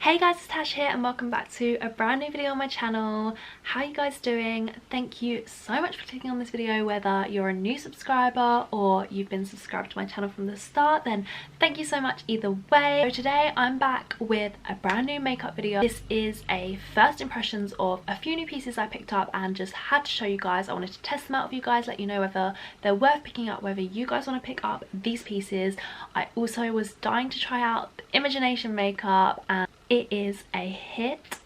Hey guys, it's Tash here and welcome back to a brand new video on my channel. How are you guys doing? Thank you so much for clicking on this video. Whether you're a new subscriber or you've been subscribed to my channel from the start, then thank you so much either way. So today I'm back with a brand new makeup video. This is a first impressions of a few new pieces I picked up and just had to show you guys. I wanted to test them out with you guys, let you know whether they're worth picking up, whether you guys want to pick up these pieces. I also was dying to try out the Imogenation makeup and it is a hit.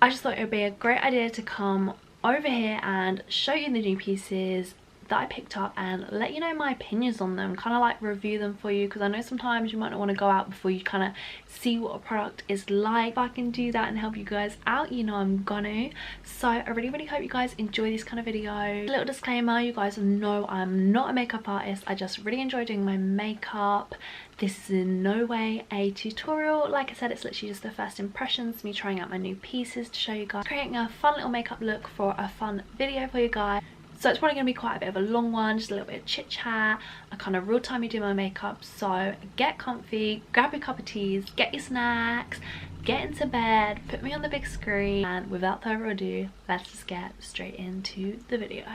I just thought it would be a great idea to come over here and show you the new pieces that I picked up and let you know my opinions on them, kind of like review them for you, because I know sometimes you might not want to go out before you kind of see what a product is like. If I can do that and help you guys out, you know I'm gonna. So I really hope you guys enjoy this kind of video. Little disclaimer, you guys know I'm not a makeup artist. I just really enjoy doing my makeup. This is in no way a tutorial. Like I said, it's literally just the first impressions, me trying out my new pieces to show you guys, creating a fun little makeup look for a fun video for you guys. So it's probably going to be quite a bit of a long one, just a little bit of chit chat, a kind of real time you do my makeup. So get comfy, grab your cup of teas, get your snacks, get into bed, put me on the big screen, and without further ado, let's just get straight into the video.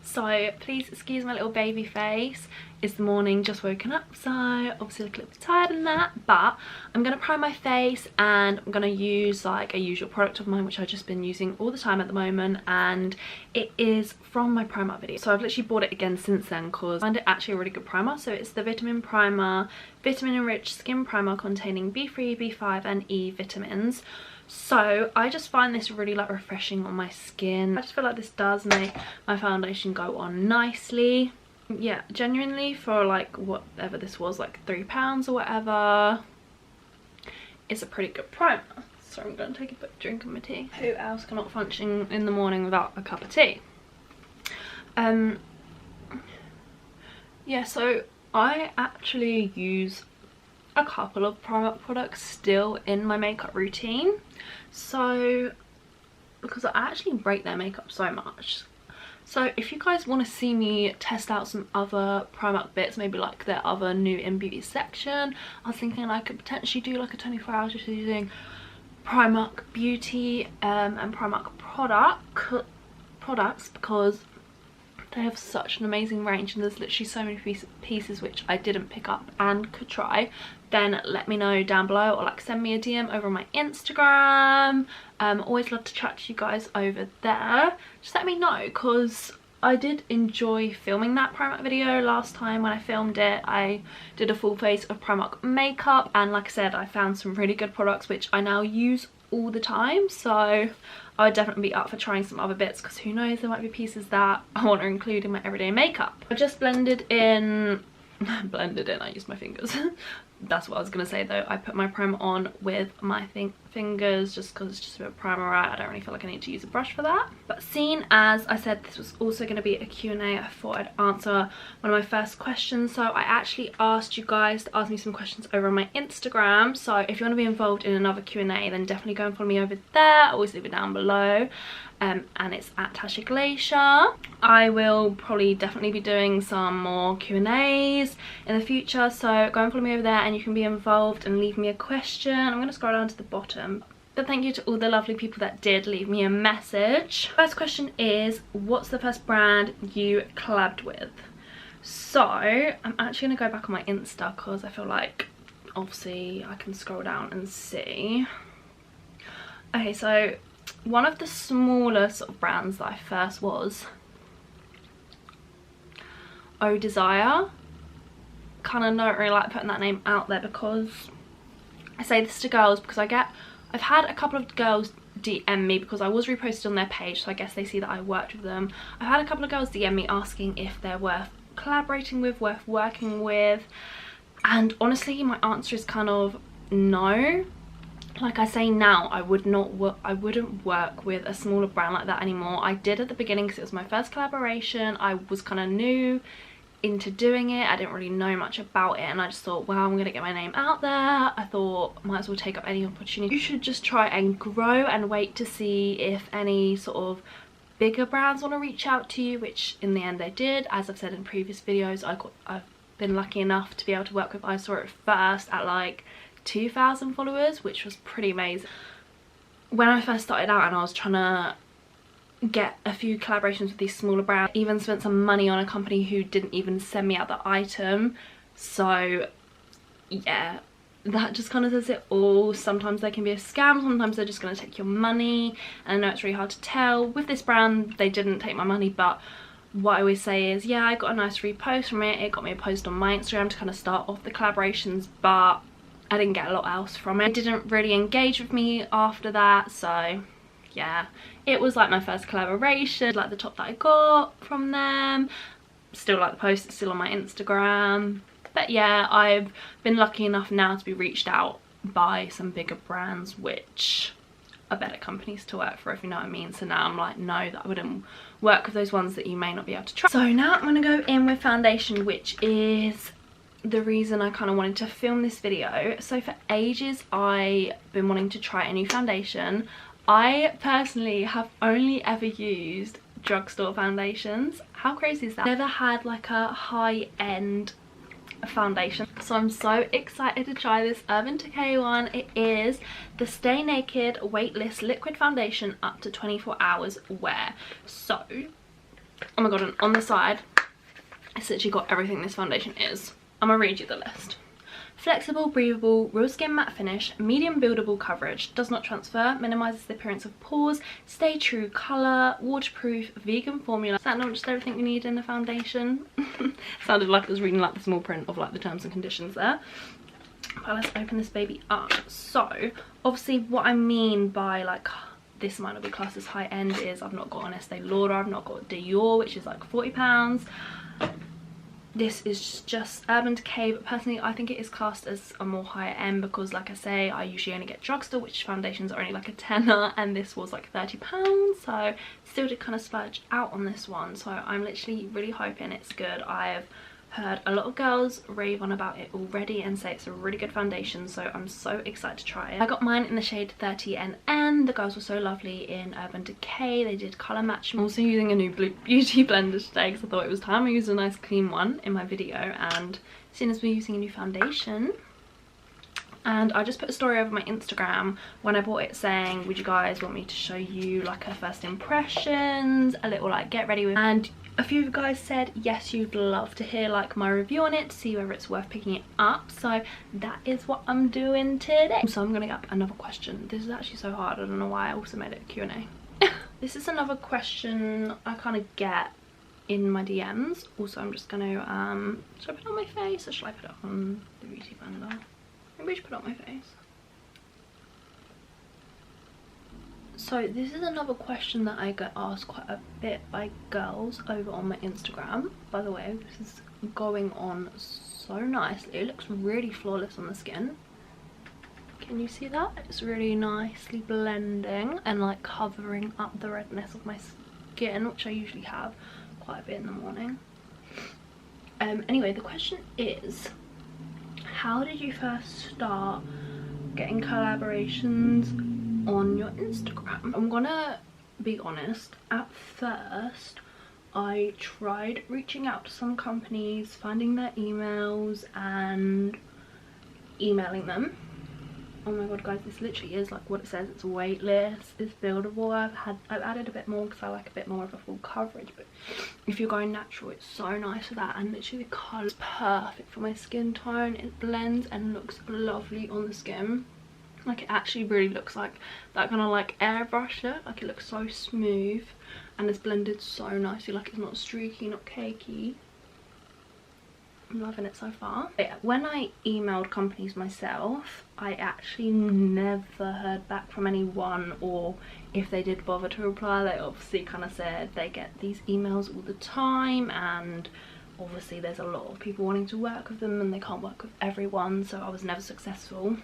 So please excuse my little baby face. It's the morning, just woken up, so obviously look a little bit tired and that, but I'm going to prime my face and I'm going to use like a usual product of mine which I've just been using all the time at the moment, and it is from my primer video. So I've literally bought it again since then because I find it actually a really good primer. So it's the Vitamin Primer, Vitamin Enriched Skin Primer containing B3, B5 and E vitamins. So I just find this really like refreshing on my skin. I just feel like this does make my foundation go on nicely. Yeah, genuinely for like whatever this was, like £3 or whatever, it's a pretty good primer. So I'm going to take a quick drink of my tea. Who else cannot function in the morning without a cup of tea? Yeah, so I actually use a couple of products still in my makeup routine. So because I actually rate their makeup so much. So if you guys want to see me test out some other Primark bits, maybe like their other new in beauty section, I was thinking I could potentially do like a 24 hours just using Primark beauty and Primark products, because they have such an amazing range and there's literally so many pieces which I didn't pick up and could try. Then let me know down below or like send me a DM over on my Instagram. Always love to chat to you guys over there. Just let me know, because I did enjoy filming that Primark video last time. When I filmed it, I did a full face of Primark makeup, and like I said, I found some really good products which I now use all the time. So I would definitely be up for trying some other bits, because who knows, there might be pieces that I want to include in my everyday makeup. I just blended in, I used my fingers. That's what I was going to say though. I put my primer on with my fingers just because it's just a bit of primer, right? I don't really feel like I need to use a brush for that. But seeing as I said this was also going to be a Q&A, I thought I'd answer one of my first questions. So I actually asked you guys to ask me some questions over on my Instagram. So if you want to be involved in another Q&A, then definitely go and follow me over there. I'll always leave it down below. And it's at xoxo. I will probably definitely be doing some more Q&As in the future, so go and follow me over there and you can be involved and leave me a question. I'm going to scroll down to the bottom. But thank you to all the lovely people that did leave me a message. First question is, what's the first brand you collabed with? So I'm actually going to go back on my Insta because I feel like obviously I can scroll down and see. Okay, so one of the smaller sort of brands that I first was Oh Desire. Kind of don't really like putting that name out there, because I say this to girls because I've had a couple of girls DM me because I was reposted on their page, so I guess they see that I worked with them. I've had a couple of girls DM me asking if they're worth collaborating with, worth working with, and honestly my answer is kind of no. Like I say now, I wouldn't work with a smaller brand like that anymore. I did at the beginning because it was my first collaboration. I was kind of new into doing it. I didn't really know much about it, and I just thought, well, I'm gonna get my name out there. I thought might as well take up any opportunity. You should just try and grow and wait to see if any sort of bigger brands want to reach out to you, which in the end they did. As I've said in previous videos, I've been lucky enough to be able to work with I Saw It First at like 2,000 followers, which was pretty amazing. When I first started out and I was trying to get a few collaborations with these smaller brands, I even spent some money on a company who didn't even send me out the item. So yeah, that just kind of says it all. Sometimes they can be a scam, sometimes they're just going to take your money, and I know it's really hard to tell. With this brand, they didn't take my money, but what I always say is, yeah, I got a nice repost from it. It got me a post on my Instagram to kind of start off the collaborations, but I didn't get a lot else from it. It didn't really engage with me after that, so yeah, it was like my first collaboration, like the top that I got from them. Still like the post, it's still on my Instagram. But yeah, I've been lucky enough now to be reached out by some bigger brands, which are better companies to work for, if you know what I mean. So now I'm like, no, that I wouldn't work with those ones that you may not be able to try. So now I'm gonna go in with foundation, which is the reason I kind of wanted to film this video. So for ages I've been wanting to try a new foundation. I personally have only ever used drugstore foundations. How crazy is that? Never had like a high-end foundation, so I'm so excited to try this Urban Decay one. It is the Stay Naked Weightless Liquid Foundation up to 24 hours wear. So, oh my god, and on the side it's literally got everything this foundation is. I'm gonna read you the list. Flexible, breathable, real skin matte finish, medium buildable coverage, does not transfer, minimises the appearance of pores, stay true colour, waterproof, vegan formula. Is that not just everything we need in a foundation? Sounded like I was reading like the small print of like the terms and conditions there. But let's open this baby up. So obviously what I mean by like this might not be classed as high end is I've not got an Estee Lauder, I've not got Dior, which is like £40. This is just Urban Decay, but personally I think it is classed as a more higher end because, like I say, I usually only get drugstore, which foundations are only like a tenner, and this was like £30, so still did kind of splurge out on this one. So I'm literally really hoping it's good. I've heard a lot of girls rave on about it already and say it's a really good foundation, so I'm so excited to try it. I got mine in the shade 30NN. The girls were so lovely in Urban Decay. They did colour match. I'm also using a new beauty blender today because I thought it was time I used a nice clean one in my video, and seeing as we're using a new foundation, and I just put a story over my Instagram when I bought it saying, would you guys want me to show you like her first impressions, a little like get ready with, and a few of you guys said yes, you'd love to hear like my review on it to see whether it's worth picking it up. So that is what I'm doing today. So I'm gonna get up another question. This is actually so hard, I don't know why I also made it a Q&A. This is another question I kind of get in my DMs. Also, I'm just gonna should I put it on my face or should I put it on the beauty blender? Maybe I should put it on my face. So this is another question that I get asked quite a bit by girls over on my Instagram. By the way, this is going on so nicely. It looks really flawless on the skin. Can you see that? It's really nicely blending and like covering up the redness of my skin, which I usually have quite a bit in the morning. Anyway, the question is, how did you first start getting collaborations on your Instagram? I'm gonna be honest, at first I tried reaching out to some companies, finding their emails and emailing them. Oh my god guys, this literally is like what it says. It's weightless, it's buildable. I've added a bit more because I like a bit more of a full coverage, but if you're going natural it's so nice for that, and literally the colour is perfect for my skin tone. It blends and looks lovely on the skin. Like it actually really looks like that kind of like airbrush look. Like it looks so smooth and it's blended so nicely. Like it's not streaky, not cakey. I'm loving it so far. But yeah, when I emailed companies myself, I actually never heard back from anyone, or if they did bother to reply, they obviously kind of said they get these emails all the time, and obviously there's a lot of people wanting to work with them and they can't work with everyone, so I was never successful.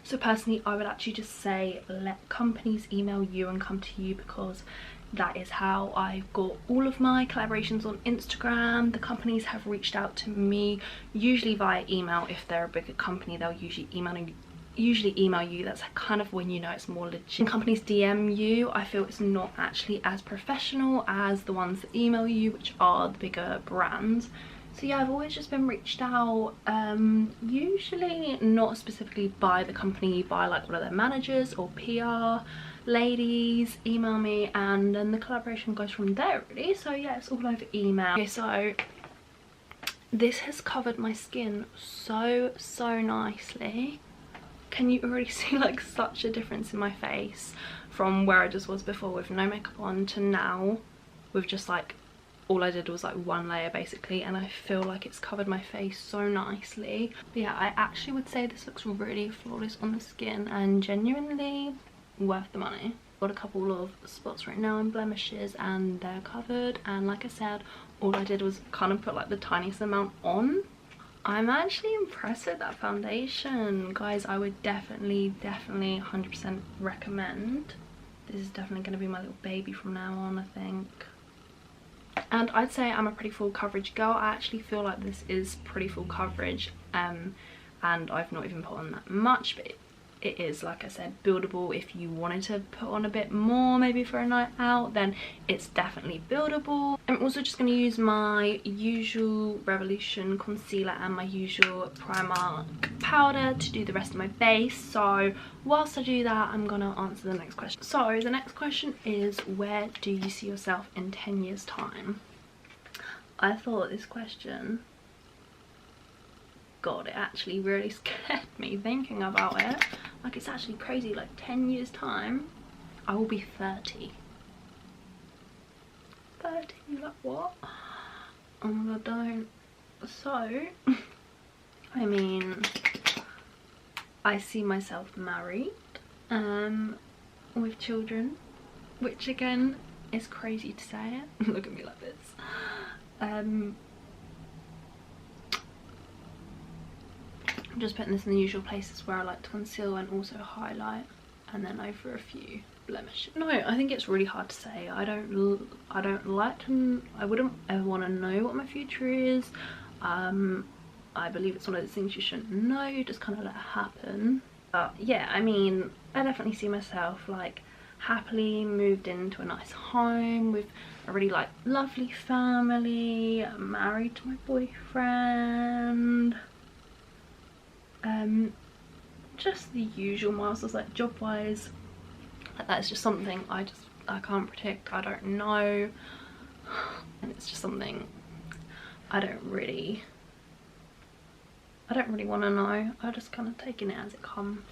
So personally I would actually just say let companies email you and come to you, because that is how I've got all of my collaborations on Instagram. The companies have reached out to me, usually via email. If they're a bigger company, they'll usually email you. That's kind of when you know it's more legit. When companies DM you, I feel it's not actually as professional as the ones that email you, which are the bigger brands. So yeah, I've always just been reached out, usually not specifically by the company, by like one of their managers or PR ladies email me, and then the collaboration goes from there really. So yeah, it's all over email. Okay, so this has covered my skin so nicely. Can you already see like such a difference in my face from where I just was before with no makeup on to now with just like, all I did was like one layer basically, and I feel like it's covered my face so nicely. But yeah, I actually would say this looks really flawless on the skin and genuinely worth the money. Got a couple of spots right now and blemishes, and they're covered, and like I said, all I did was kind of put like the tiniest amount on. I'm actually impressed with that foundation, guys. I would definitely 100% recommend. This is definitely going to be my little baby from now on, I think. And I'd say I'm a pretty full coverage girl. I actually feel like this is pretty full coverage, and I've not even put on that much, but it is, like I said, buildable. If you wanted to put on a bit more maybe for a night out, then it's definitely buildable. I'm also just going to use my usual Revolution concealer and my usual Primark powder to do the rest of my base. So whilst I do that, I'm going to answer the next question. So the next question is, where do you see yourself in 10 years time? I thought this question, God, it actually really scared me thinking about it. Like, it's actually crazy. Like 10 years time I will be 30. 30, like what? Oh my god, don't. So I mean, I see myself married, with children, which again is crazy to say it. Look at me like this. I'm just putting this in the usual places where I like to conceal and also highlight, and then over a few blemishes. No, I think it's really hard to say. I don't like to, I wouldn't ever want to know what my future is. I believe it's one of those things you shouldn't know, you just kind of let it happen. But yeah, I mean, I definitely see myself like happily moved into a nice home with a really like lovely family, married to my boyfriend, just the usual milestones, like job wise. Like, that's just something I can't predict. I don't know, and it's just something I don't really want to know. I'm just kind of taking it as it comes.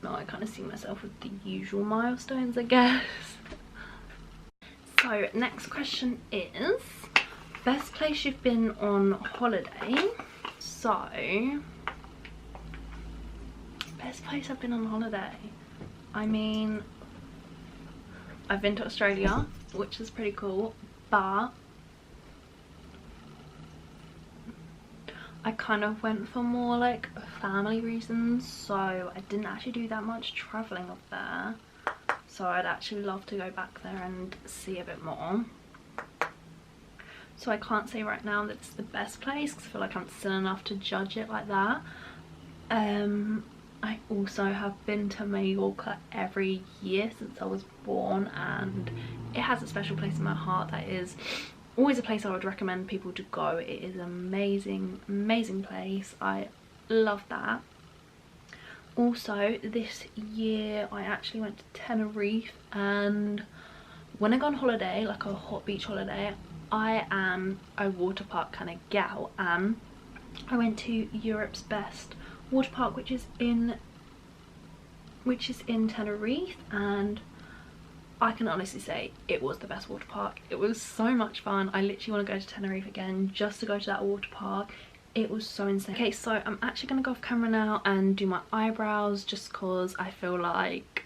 No, I kind of see myself with the usual milestones, I guess. So next question is, best place you've been on holiday. So best place I've been on holiday, I mean, I've been to Australia, which is pretty cool, but I kind of went for more like family reasons, so I didn't actually do that much travelling up there. So I'd actually love to go back there and see a bit more. So I can't say right now that it's the best place because I feel like I'm still enough to judge it like that. I also have been to Mallorca every year since I was born, and it has a special place in my heart. That is always a place I would recommend people to go. It is an amazing place. I love that. Also this year I actually went to Tenerife, and when I go on holiday, like a hot beach holiday, I am a water park kind of gal, and I went to Europe's best water park, which is in Tenerife, and I can honestly say it was the best water park. It was so much fun. I literally want to go to Tenerife again just to go to that water park. It was so insane. Okay, so I'm actually going to go off camera now and do my eyebrows, just because I feel like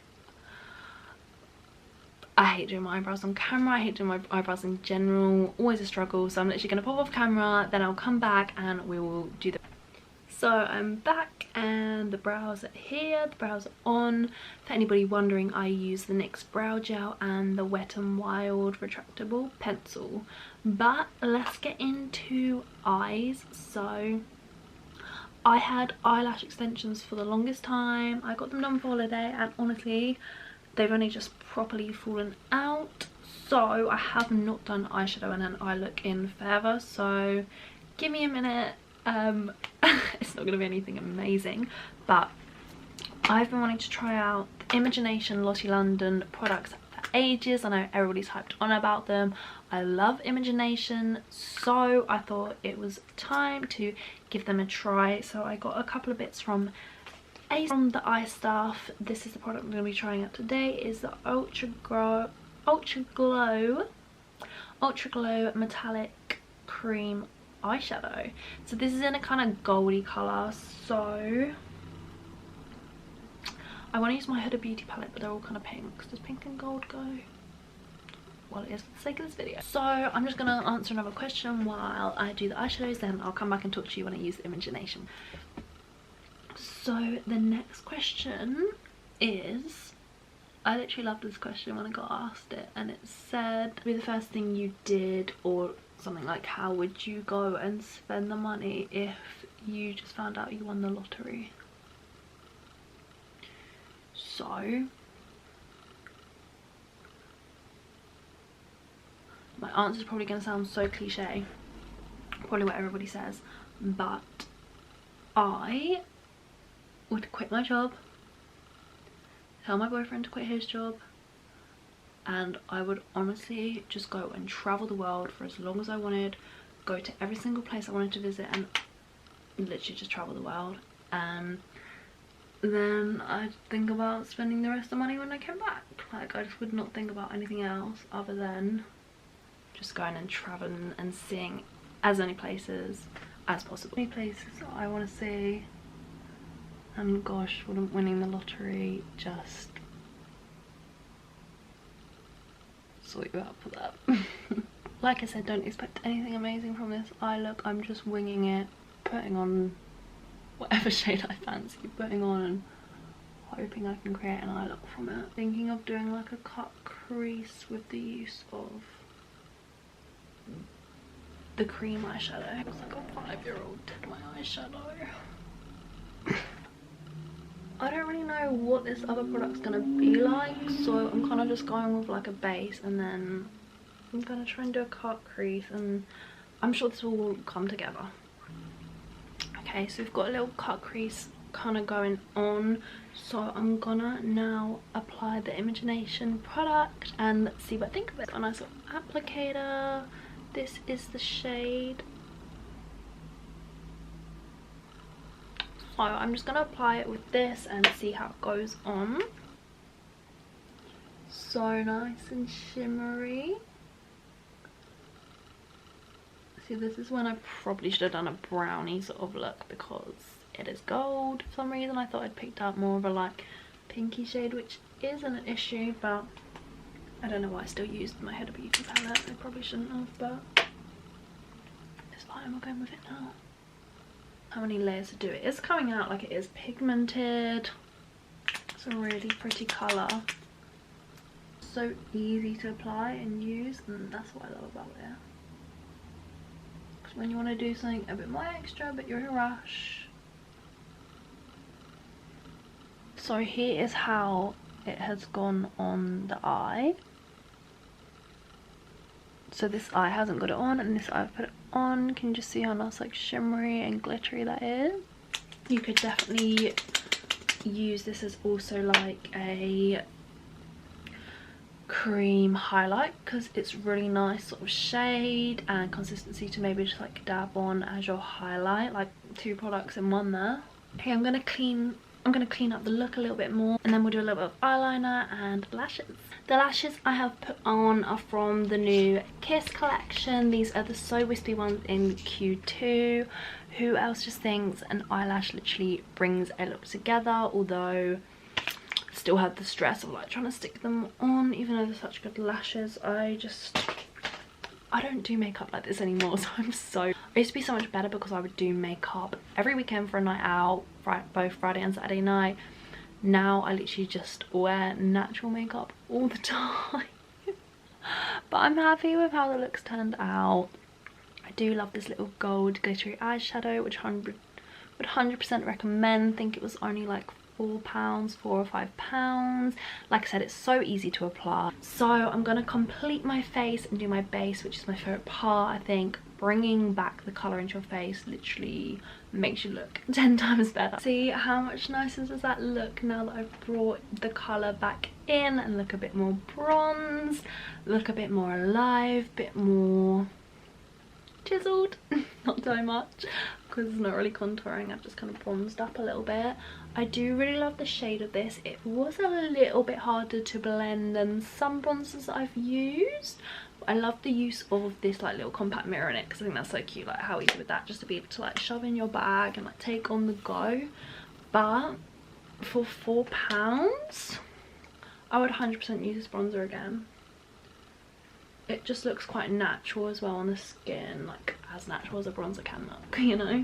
I hate doing my eyebrows on camera. I hate doing my eyebrows in general. Always a struggle. So I'm literally going to pop off camera, then I'll come back and we will do the... So I'm back and the brows are here, the brows are on. For anybody wondering, I use the NYX brow gel and the Wet n Wild retractable pencil. But let's get into eyes. So I had eyelash extensions for the longest time. I got them done for holiday, and honestly they've only just properly fallen out. So I have not done eyeshadow and an eye look in forever. So give me a minute. It's not gonna be anything amazing, but I've been wanting to try out the Imogenation Lottie London products for ages. I know everybody's hyped on about them. I love Imogenation, so I thought it was time to give them a try. So I got a couple of bits from the eye stuff. This is the product I'm going to be trying out today. Is the Ultra Glow Metallic Cream Eyeshadow. So this is in a kind of goldy colour, so I want to use my Huda Beauty palette, but they're all kind of pinks. Does pink and gold go? Well, it is for the sake of this video. So I'm just going to answer another question while I do the eyeshadows, then I'll come back and talk to you when I use the Imogenation. So the next question is, I literally loved this question when I got asked it, and it said, be the first thing you did, or something like, how would you go and spend the money if you just found out you won the lottery? So my answer is probably going to sound so cliche, probably what everybody says, but I would quit my job, tell my boyfriend to quit his job, and I would honestly just go and travel the world for as long as I wanted, go to every single place I wanted to visit, and literally just travel the world. And then I'd think about spending the rest of the money when I came back. Like, I just would not think about anything else other than just going and traveling and seeing as many places as possible. Any places I want to see. And gosh, wouldn't winning the lottery just sort you out for that? Like I said, don't expect anything amazing from this eye look. I'm just winging it, putting on whatever shade I fancy putting on and hoping I can create an eye look from it. Thinking of doing like a cut crease with the use of the cream eyeshadow. It's like a 5-year-old did my eyeshadow. I don't really know what this other product's gonna be like, so I'm kind of just going with like a base, and then I'm gonna try and do a cut crease, and I'm sure this will come together. Okay, so we've got a little cut crease kind of going on, so I'm gonna now apply the Imogenation product and let's see what I think of it. A nice little applicator. This is the shade. So I'm just gonna apply it with this and see how it goes on. So nice and shimmery. See, this is when I probably should have done a brownie sort of look, because it is gold. For some reason I thought I'd picked out more of a like pinky shade, which isn't an issue, but I don't know why I still used my Huda Beauty palette. I probably shouldn't have, but it's fine. We're going with it now. How many layers to do it? It's coming out like it is pigmented. It's a really pretty colour. So easy to apply and use, and that's what I love about it. Because when you want to do something a bit more extra but you're in a rush. So here is how it has gone on the eye. So this eye hasn't got it on, and this eye I've put it on. Can you just see how nice, like shimmery and glittery that is? You could definitely use this as also like a cream highlight, because it's really nice sort of shade and consistency to maybe just like dab on as your highlight, like 2 products in one there. Okay, I'm gonna clean up the look a little bit more, and then we'll do a little bit of eyeliner and lashes. The lashes I have put on are from the new Kiss collection. These are the So Wispy ones in Q2. Who else just thinks an eyelash literally brings a look together, although still have the stress of like trying to stick them on, even though they're such good lashes. I don't do makeup like this anymore, so I used to be so much better because I would do makeup every weekend for a night out, both Friday and Saturday night. Now I literally just wear natural makeup all the time. But I'm happy with how the looks turned out. I do love this little gold glittery eyeshadow, which I would 100% recommend. I think it was only like £4, £4 or £5. Like I said, it's so easy to apply. So I'm gonna complete my face and do my base, which is my favorite part. I think bringing back the color into your face literally makes you look 10 times better. See how much nicer does that look now that I've brought the color back in and look a bit more bronze, look a bit more alive, bit more chiseled. Not so much because it's not really contouring, I've just kind of bronzed up a little bit. I do really love the shade of this. It was a little bit harder to blend than some bronzers that I've used. I love the use of this like little compact mirror in it because I think that's so cute, like how easy with that, just to be able to like shove in your bag and like take on the go. But for £4 I would 100% use this bronzer again. It just looks quite natural as well on the skin, like as natural as a bronzer can look, you know.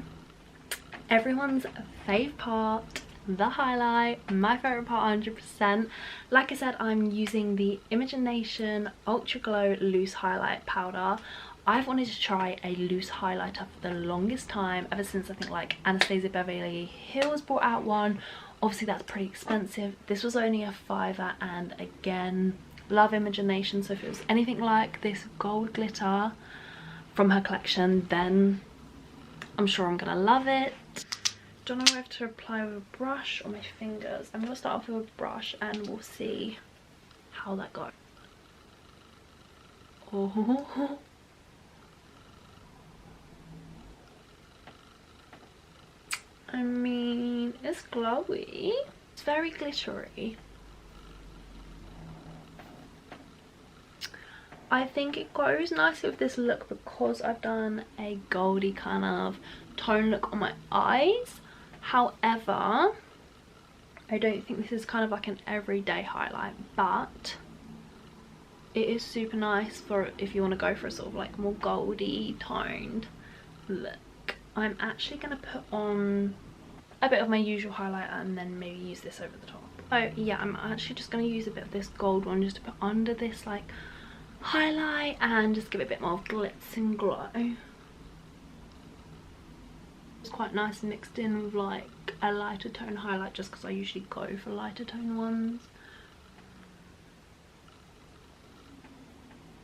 Everyone's fave part, the highlight, my favorite part 100%. Like I said, I'm using the Imogenation Ultra Glow Loose Highlight Powder. I've wanted to try a loose highlighter for the longest time, ever since I think like Anastasia Beverly Hills brought out one. Obviously that's pretty expensive. This was only a £5, and again, love Imogenation, so if it was anything like this gold glitter from her collection, then I'm sure I'm gonna love it. Don't know whether to apply with a brush or my fingers. I'm gonna start off with a brush and we'll see how that goes. Oh, I mean, it's glowy. It's very glittery. I think it goes nicely with this look because I've done a goldy kind of tone look on my eyes. However, I don't think this is kind of like an everyday highlight, but it is super nice for if you want to go for a sort of like more goldy toned look. I'm actually going to put on a bit of my usual highlighter and then maybe use this over the top. Oh yeah, I'm actually just going to use a bit of this gold one just to put under this like highlight and just give it a bit more glitz and glow. It's quite nice and mixed in with like a lighter tone highlight, just because I usually go for lighter tone ones.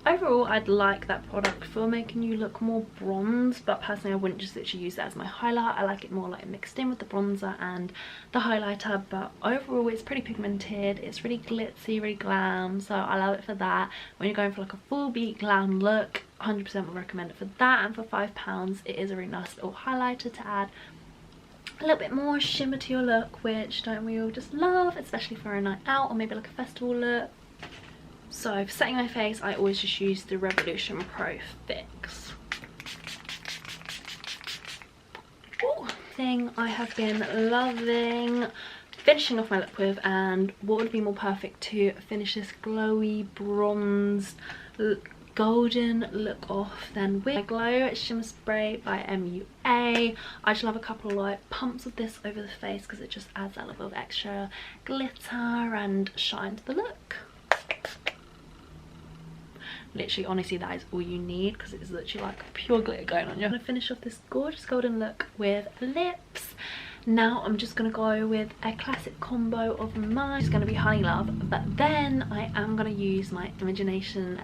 Overall, I'd like that product for making you look more bronze, but personally I wouldn't just literally use that as my highlight. I like it more like mixed in with the bronzer and the highlighter, but overall it's pretty pigmented, it's really glitzy, really glam, so I love it for that. When you're going for like a full beat glam look, 100% would recommend it for that. And for £5 it is a really nice little highlighter to add a little bit more shimmer to your look, which don't we all just love, especially for a night out or maybe like a festival look. So for setting my face, I always just use the Revolution Pro Fix. Ooh, thing I have been loving finishing off my lip with, and what would be more perfect to finish this glowy bronzed golden look off than with my Glow Shimmer Spray by MUA. I just love a couple of like pumps of this over the face because it just adds that little bit of extra glitter and shine to the look. Literally, honestly, that is all you need because it's literally like pure glitter going on you. I'm gonna finish off this gorgeous golden look with lips. Now I'm just gonna go with a classic combo of mine. It's gonna be Honey Love, but then I am gonna use my Imogenation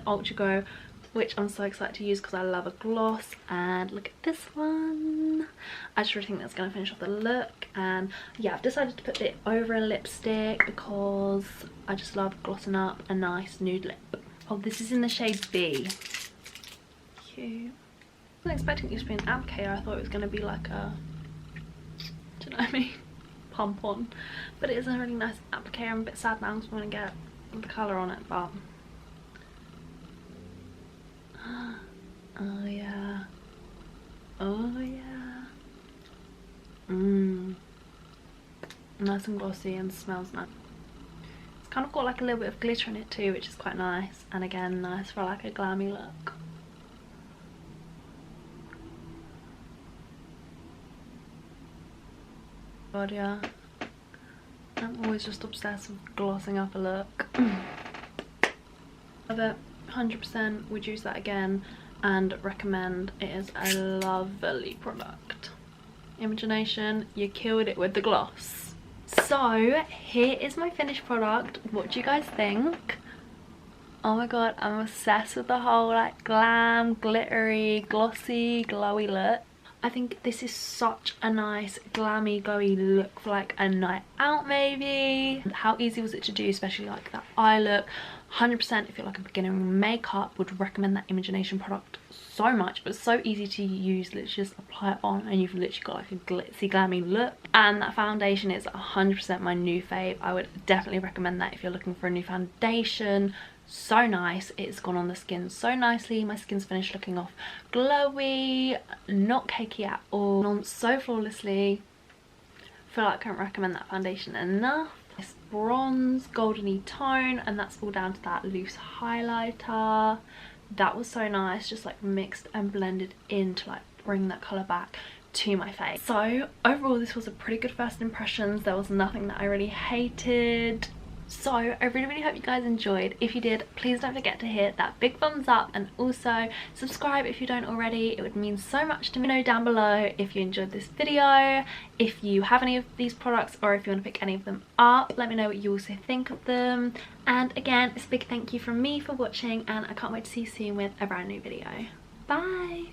Ultra Glow, which I'm so excited to use because I love a gloss. And look at this one. I just really think that's going to finish off the look. And yeah, I've decided to put it over a lipstick because I just love glossing up a nice nude lip. Oh, this is in the shade B. Cute. I wasn't expecting it to be an applicator. I thought it was going to be like a, do you know what I mean, pump on. But it is a really nice applicator. I'm a bit sad now because I'm going to get the colour on it, but oh yeah, oh yeah, nice and glossy and smells nice. It's kind of got like a little bit of glitter in it too, which is quite nice, and again nice for like a glammy look. God, yeah, I'm always just obsessed with glossing up a look. Love it. 100% would use that again and recommend. It is a lovely product. Imogenation, you killed it with the gloss. So here is my finished product. What do you guys think? Oh my god, I'm obsessed with the whole like glam, glittery, glossy, glowy look. I think this is such a nice glammy, glowy look for like a night out maybe. How easy was it to do, especially like that eye look. 100% if you're like a beginner in makeup, would recommend that Imogenation product so much. But it's so easy to use, literally just apply it on and you've literally got like a glitzy glammy look. And that foundation is 100% my new fave. I would definitely recommend that if you're looking for a new foundation. So nice, it's gone on the skin so nicely. My skin's finished looking off glowy, not cakey at all, on so flawlessly. I feel like I can't recommend that foundation enough. This bronze goldeny tone, and that's all down to that loose highlighter. That was so nice, just like mixed and blended in to like bring that colour back to my face. So overall this was a pretty good first impressions. There was nothing that I really hated. So I really hope you guys enjoyed. If you did, please don't forget to hit that big thumbs up and also subscribe if you don't already. It would mean so much to me. Know down below if you enjoyed this video, if you have any of these products, or if you want to pick any of them up. Let me know what you also think of them. And again, it's a big thank you from me for watching, and I can't wait to see you soon with a brand new video. Bye!